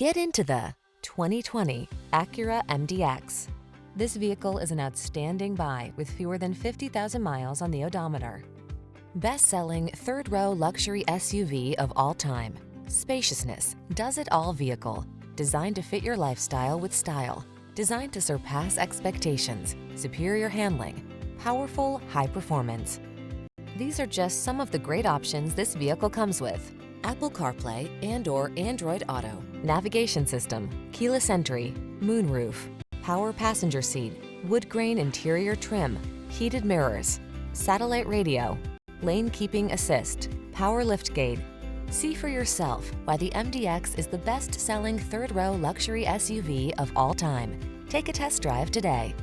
Get into the 2020 Acura MDX. This vehicle is an outstanding buy with fewer than 50,000 miles on the odometer. Best-selling third-row luxury SUV of all time. Spaciousness, does-it-all vehicle. Designed to fit your lifestyle with style. Designed to surpass expectations. Superior handling. Powerful, high performance. These are just some of the great options this vehicle comes with: Apple CarPlay and/or Android Auto, navigation system, keyless entry, moonroof, power passenger seat, wood grain interior trim, heated mirrors, satellite radio, lane keeping assist, power liftgate. See for yourself why the MDX is the best-selling third-row luxury SUV of all time. Take a test drive today.